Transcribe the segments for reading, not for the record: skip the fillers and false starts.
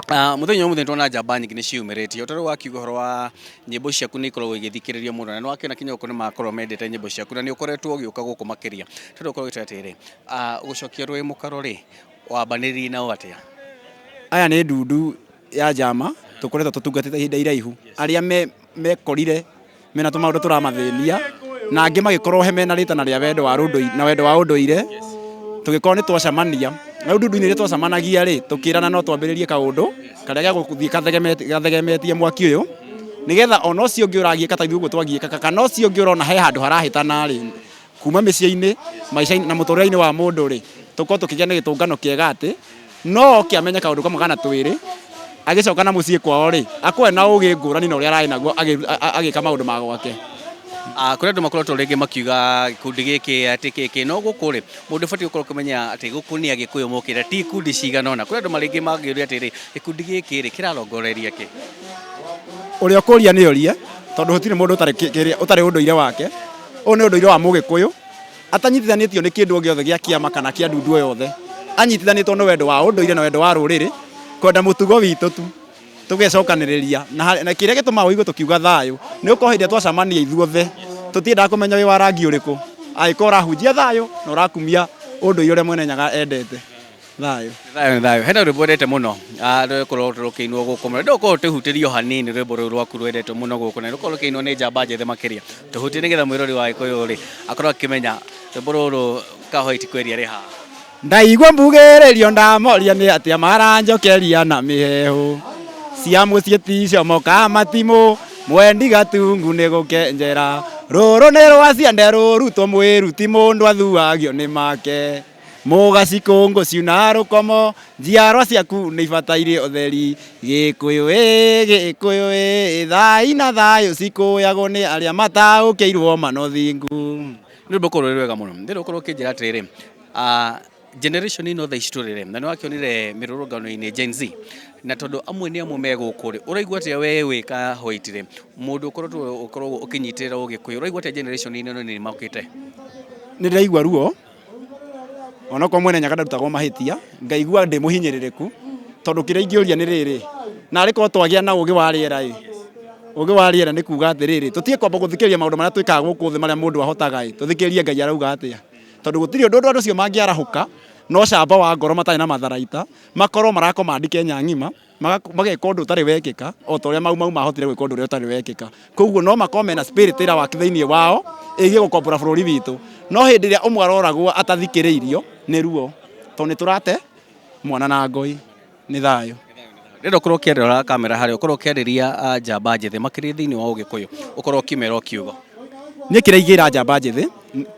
Muthenya umwe ndona njamba nyingi ni ciumirite utaro wakiuga horo wa nyimbo ciaku ni ikoragwo igithikiririo muno na nwakiona kinya uko ni makorwo mendete nyimbo ciaku na ni ukoretwo ugiuka guku makiria tondu ukorwo gitete gucokia rwi mukaro ri wambaniririe na atia aya ni ndundu ya njama tukoretwo tutungatite ihinda iraihu aria mekorire mena tumaundu turamathĩnia na angi magikorwo he mena ritana ria wendo wa rundu na wendo wa unduire tugikorwo ni twacamania na ndundu-ini ria twacamanagia ri tukirana no twambiririe kaundu karia gia guthii gathegemetie mwaki uyu nigetha ona ucio ungi uragieka ta ithuĩ twagieka kana ucio ungi urona he handu harahitana ri kuma mĩciĩ-inĩ maica-inĩ na mũtũrĩre-inĩ wa mũndũ ri tukorwo tukigĩa ni gĩtũngano kĩega atĩ no kiamenya kaundu kamwe kana twĩrĩ agicoka na muciĩ kwao ri akorwe na ũgĩ ngũrani na ũrĩa ararĩ naguo agĩka maũndũ ma gwake. Kuri andu makoretwo ringi makiuga gikundi giki ati kiki no guku ri mundu bati gukorwo kumenya ati guku ni agikuyu mukira ti ikundi cigana ona kuri andu maringi magiuria atiri gikundi giki ri kirarongoreria ki uria kuria ni orie tondu hutire mundu utari unduire wake u ni unduire wa mugikuyu atanyitithanitio ni kindu giothe gia kiama kana kia ndundu yothe anyitithanitwo ni wendo wa unduire na wendo wa ruriri kwenda mutugo witu tu tugecokaniriria na kiria gituma uigue tukiuga thayu ni uko hindi twacamania ithuothe tutiendaga kumenya wi wa rangi uriku agikora urahunjia thayu na urakumia unduire uria mwene nyaga endete thayu hena rwimbo wendete muno rwekorwo rukiinwo guku muno ndukorwo tuhutirio hanini rwimbo ruru rwaku rwendete muno guku na rukorwo rukiinwo ni njamba njethe makiria tuhutie nigetha mwirori wa gikuyu ri akorwo akimenya rwimbo ruru kahoiti kweria ri ha ndaigua mbugĩrĩrio ndamoria nĩ atia maranjokeria na mĩhehu cia mũciĩ ticomoka matimũ mwendi gatungu nĩ gũkenjera rũrũ nĩ rwa ciande rũrutwo mwĩruti mũndũ athuagio nĩ make mũgacikũngũ ciuna rũkomo njiarwa ciaku nĩ ibataire ũtheri gĩkũyũ thai na thayũ cikũyagwo nĩ arĩa mataũkĩirwo manothingu nĩ rwimbo korwo rwega muno ndĩrĩ ũkorwo ũkĩnjĩra atĩrĩrĩ generation ino tha ici turire na niwakionire mirurungano-ini Gen Z na tondu amwe ni amwe megukuri uraigua atia we wika hoitire mundu ukorwo ukinyitirira ugikuyu uraigua atia generation ino ni makite ni ndaigua ruo ona kwa mwene nyaga ndarutagwo mahitia ngaigua ndi muhinyiririku tondu kira ingioria ni riri na ariko twagia na ugi wa riera ugi wa riera ni kuga atiriri tutie kwamba guthikiria maundu maria twikaga guku thi maria mundu ahotaga tuthikirie Ngai arauga atia tondu gutiri undu andu acio mangiarahuka no camba wa ngoro matari na matharaita makorwo marakoma Kenya ng'ima mageka undu utari wekika o ta uria mau mahotire gwika undu uria utari wekika koguo no makome na spirit ira waki thiini wao igie gukombora bururi witu no hindi ria umwe aroragwo atathikiriirio ni ruo tondu turate mwana na ngoi ni thayo rero korwo kiarira kamera hari ukorwo kiariria njamba njethe makiria thiini wa ugikuyu ukorwo kimera ukiugo ni kiraigira njamba njethe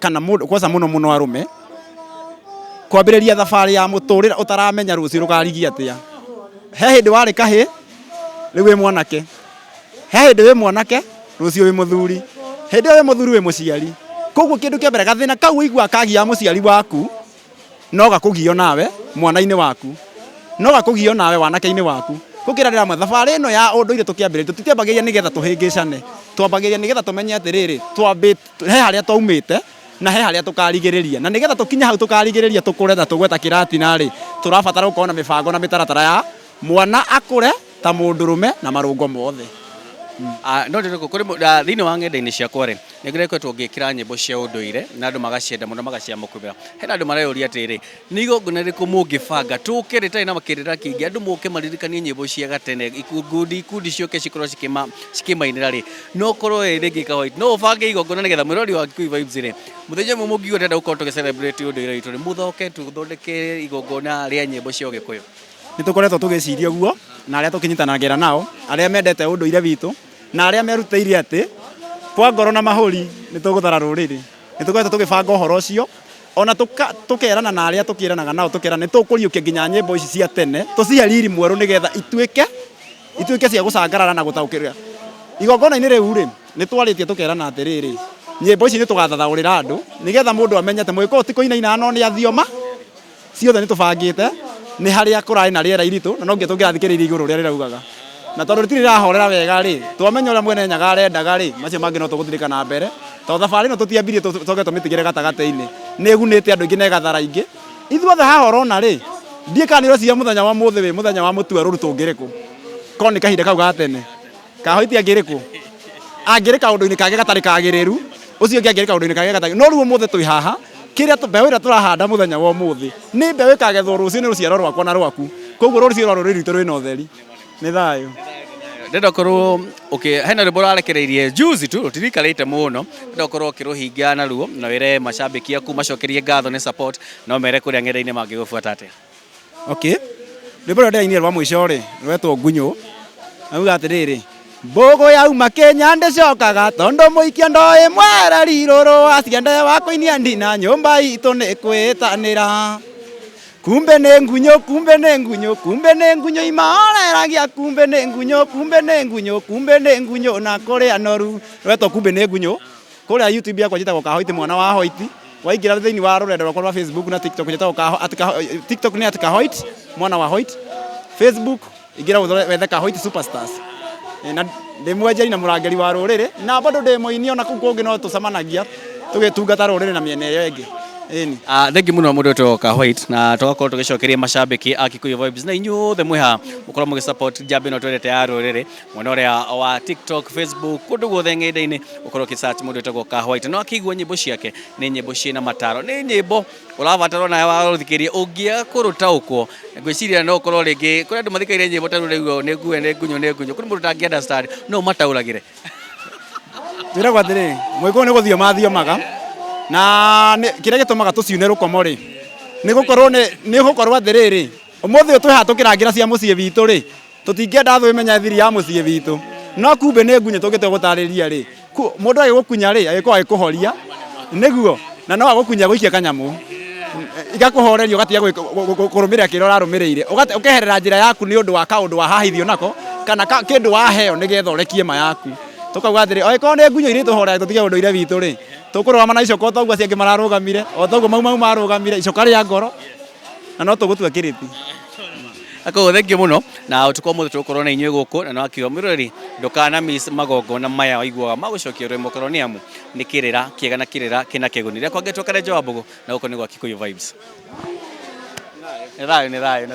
kana mundu kwanza muno arume kwambiriria thabari ya muturira utaramenya rucio rugarigia atia he hindi wari kahi riu wi mwanake he hindi wi mwanake rucio wi muthuri hindi wi muthuri wi muciari koguo kindu kia mbere gathina kau uigua kagia muciari waku no gakugio nawe mwana-ini waku no gakugio nawe wanake-ini waku gukira ndira thabari ino ya unduire tukiambiriria tutiambagiria nigetha tuhingicane twambagiria nigetha tumenye atiriri he haria twaumite na he haria tukarigiriria na nigetha tukinya hau tukarigiriria tukure na tugweta kiratina ri turabatara gukorwo na mibango na mitaratara ya mwana akure ta mundurume na marungo mothe no ndiko kuri thiini wa ng'enda-ini ciakwa ri ngirekwetwo ngikira nyimbo cia unduire na andu magacienda muno magaciamukubira hena andu mareyuria atiri ni igongona riku mungibanga tuke ritari na makirira kingi andu muke maririkanie nyimbo cia gatene ikundi cioke cikorwo cikimainira ri no korwo ringi kawaida no ubange igongona nigetha mwirori wa Kikuyu Vibes ri muthenya mwe mungiuga ndenda gukorwo tugi-celebrate unduire witu ri muthoke tuthondeke igongona ria nyimbo cia Gikuyu ni tukoretwo tugiciria guo na aria tukinyitanagira nao aria mendete unduire witu na aria merutĩire ati kwa ngoro na mahuri ni tuguthara ruriri ni tukoretwo tugibanga uhoro ucio ona tukerana na aria tukiranaga nao tukerana ni tukuriukia nginya nyimbo ici cia tene tucihe riri mweru nigetha ituike cia gucangarara na gutaukirira igongona-ini riu ri ni twaritie tukerana atiriri nyimbo ici ni tugathathaurira andu nigetha mundu amenye ati mwiko ti kuinaina no ni athioma ciothe ni tubangite ni haria kurari na riera iritu na no ngi tungirathikiriria iguru ria riraugaga na tondu ritiri rahorera wega ri twamenya uria mwene nyaga arendaga ri macio mangi no tuguthirikana mbere to thabari no tutiambirie tucoke tumitigire gatagate-ini ni egunite andu ingi na gathara ingi ithuothe hahorona ri ndie kana nĩ ũreciria mũthenya wa mũthĩ wĩ mũthenya wa mũtua rũru tũngĩrĩkũ korwo nĩ kahinda kau ga tene Kahoiti angĩrĩkũ angĩrĩka ũndũ-inĩ kage gatarĩ kagĩrĩru ũcio ũngĩ angĩrĩka ũndũ-inĩ kage gatarĩ no rĩu ũmũthĩ twĩ haha kĩrĩa mbeũ ĩrĩa tũrahanda mũthenya wa ũmũthĩ nĩ mbeũ ĩkagethwo rũciũ nĩ rũciaro rwakwa na rwaku koguo rũciaro rũrũ rwitũ rwĩna ũtheri nĩ thayũ ndenda korwo hena rwĩmbo rwarekereirie juzi tu rũtirikarĩte mũno ndenda korwo ũkĩrũhinga naruo na wĩre macambĩki aku macokerie ngatho nĩ support no mere kũrĩa ng'enda-inĩ mangĩgũbuata atĩa okay rwĩmbo rũrĩa ndĩrainire rwa mũico rĩ rwetwo Ngunyũ auga atĩrĩrĩ mbũgũ yauma Kenya ndĩcokaga tondũ mũikia ndoĩ mwereri rũrũ aciende wa kũinia ndina nyũmba itũ nĩ kwĩtanĩra kumbe nĩ Ngunyũ kumbe nĩ Ngunyũ kumbe nĩ Ngunyũ imareragia kumbe nĩ Ngunyũ kumbe nĩ Ngunyũ kumbe nĩ Ngunyũ na kũrĩa noru rwetwo kumbe nĩ Ngunyũ kũrĩa YouTube yakwa njĩtagwo Kahoiti mwana wa Hoiti waingĩra thĩinĩ wa rũrenda rwakwa rwa Facebook na TikTok njĩtagwo TikTok nĩ @Kahoiti mwana wa Hoiti Facebook ingĩra wethe Kahoiti Superstars na ndĩ mwenjeri na mũrangĩri wa rũrĩrĩ na bado ndĩ mũini ona kũu kũngĩ no tũcemanagia tũgĩtungata rũrĩrĩ na mĩena ĩyo ĩngĩ thengi mũno mũndũ wĩtwo Kahoiti na tũgakorwo tũgĩcokeria macambĩki a Kikuyu Vibes na inyuothe mwĩ haha mũkorwo mũgĩsupport njamba ĩno twendete ya rũrĩrĩ mwena ũrĩa wa TikTok Facebook kũndũ guothe ng'enda-inĩ ũkorwo ũkĩsearch mũndũ wĩtagwo Kahoiti no akĩigua nyĩmbo ciake nĩ nyĩmbo ciĩna mataro nĩ nyĩmbo ũrabatara nawe wathikĩrĩria ũngĩaga kũrũtaũkwo ngwĩciria no ũkorwo rĩngĩ kũrĩ andũ mathikĩrĩria nyĩmbo ta rĩu nĩ Ngunyũ kũrĩ mũndũ ũtangĩ understand no ũmataũragĩre twĩragwo atĩrĩ Mũgĩkũyũ nĩ gũthio mathiomaga na kĩrĩa gĩtũmaga tũciune rũkomo rĩ nĩ gũkorwo atĩrĩrĩ ũmũthĩ twĩ haha tũkĩrangĩra cia mũciĩ witũ rĩ tũtingĩenda thũ ĩmenye thiri ya mũciĩ witũ no kumbe nĩ Ngunyũ tũngĩtua gũtarĩria rĩ mũndũ agĩgũkunya rĩ agĩkorwo agĩkũhoria nĩguo na no agũkunya gũikia kanyamũ igakũhoreria ũgatiga kũrũmĩrĩra kĩrĩa ũrarũmĩrĩire ũkeherera njĩra yaku nĩ ũndũ wa kaũndũ wahahithio nako kana kĩndũ waheo nĩgetha ũrekie ma yaku tũkauga atĩrĩ angĩkorwo nĩ Ngunyũ irĩ tũhoraga tũtige ũndũire witũ rĩ tũkũrũgama na icoka otoguo acio angĩ mararũgamire otoguo mau marũgamire icoka rĩa ngoro na no tũgũtua kĩrĩti Ako thengi mũno na ũtukũ mũthĩ tũgũkorwo na inyuĩ gũkũ na no akiuga mwĩroreri ndũkana miss magongona maya waiguaga magũcokia rwĩmbo korwo nĩ amu nĩ kĩrĩra kĩega na kĩrĩra kĩna kĩguni rĩakwa ngetwo Karenjo Wambũgũ na gũkũ nĩ gwa Kikuyu Vibes nĩ thayũ